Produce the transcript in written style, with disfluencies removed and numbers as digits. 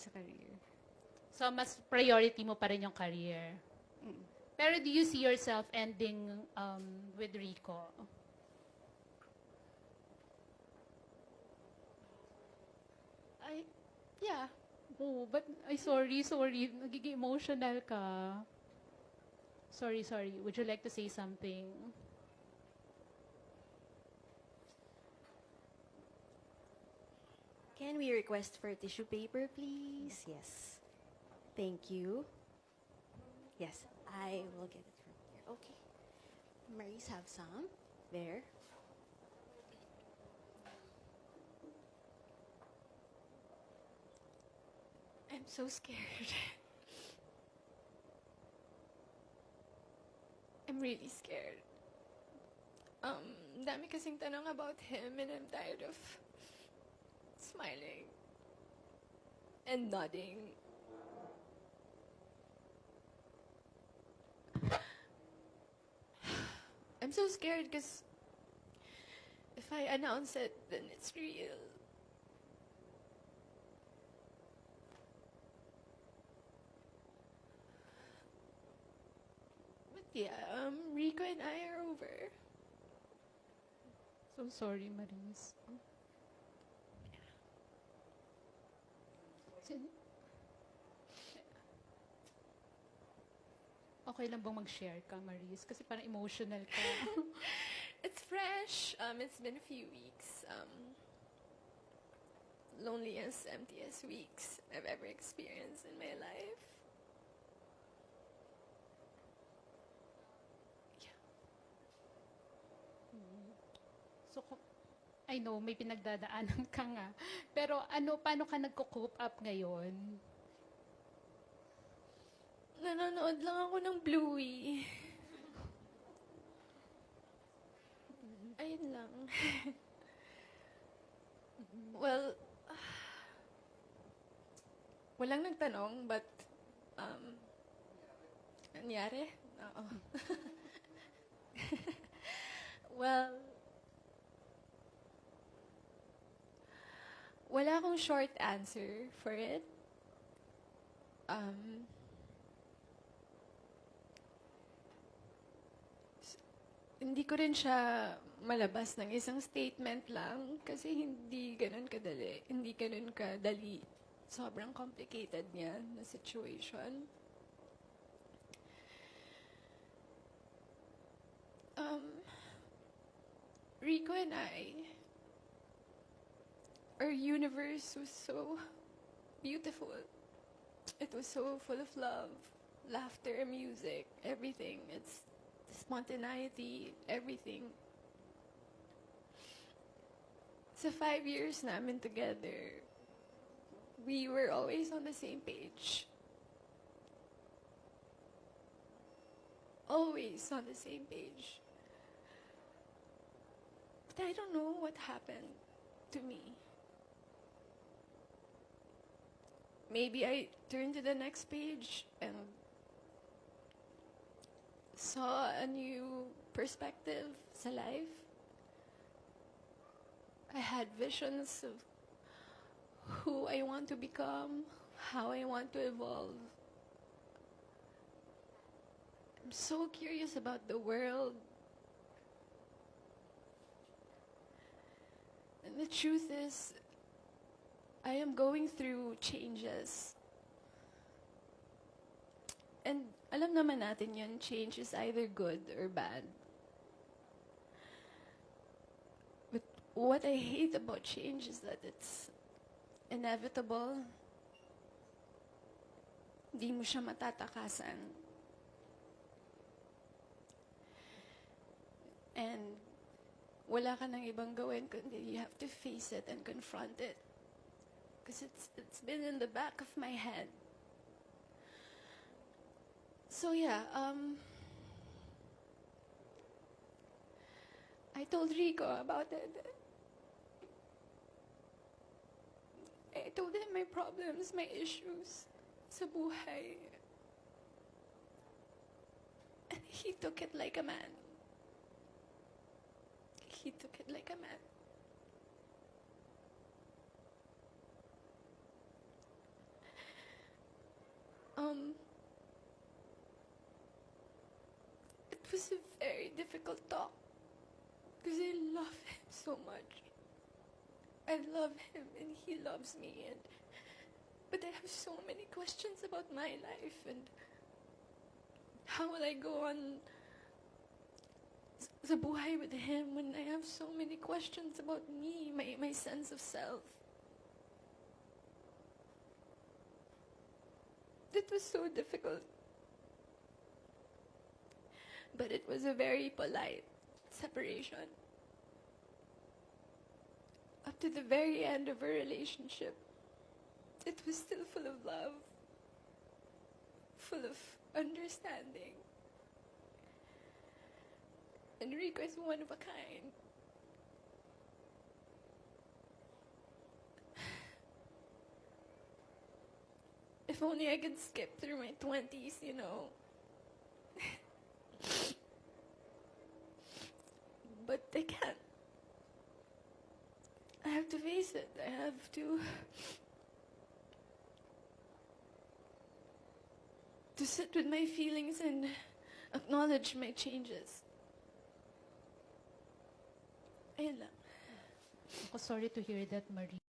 sa career. So, mas priority mo pa rin yung career. Pero do you see yourself ending with Rico? Ay, yeah. Oh, but, ay, sorry. Nagiging emotional ka. Sorry. Would you like to say something? Can we request for tissue paper, please? Yes. Thank you. Yes, I will get it from here. Okay. Maurice, have some. There. I'm so scared. I'm really scared. Dami kasing tanong about him and I'm tired of smiling and nodding. I'm so scared because if I announce it, then it's real. But yeah, Rico and I are over. So sorry, Maris. Sin- Okay lang bang mag-share ka, Maris? Kasi parang emotional ka. It's fresh. It's been a few weeks. Loneliest, emptiest weeks I've ever experienced in my life. Yeah. So, I know, may pinagdadaanan ka nga. Pero paano ka nagko-cope up ngayon? Nanonood lang ako ng Bluey. Ayun lang. Well, walang nagtanong, but, nangyari? Oo. Well, wala akong short answer for it. Hindi ko rin siya malabas ng isang statement lang kasi hindi ganun kadali. Hindi ganun kadali. Sobrang complicated niya na situation. Rico and I, our universe was so beautiful. It was so full of love, laughter, music, everything. It's spontaneity, everything. Sa 5 years namin together, we were always on the same page. Always on the same page. But I don't know what happened to me. Maybe I turned to the next page and saw a new perspective sa life. I had visions of who I want to become, how I want to evolve. I'm so curious about the world. And the truth is, I am going through changes. And alam naman natin yun, change is either good or bad. But what I hate about change is that it's inevitable. Di mo siya matatakasan. And wala ka nang ibang gawin kundi you have to face it and confront it. Because it's been in the back of my head. So yeah, I told Rico about it. I told him my problems, my issues sa buhay. And he took it like a man. He took it like a man. It was a very difficult talk because I love him so much. I love him and he loves me, but I have so many questions about my life and how will I go on sa buhay with him when I have so many questions about me, my sense of self. It was so difficult. But it was a very polite separation. Up to the very end of our relationship, it was still full of love, full of understanding. Enrico is one of a kind. If only I could skip through my 20s, you know. But I can't. I have to face it. I have to sit with my feelings and acknowledge my changes. Ayun lang. Ako sorry to hear that, Marie.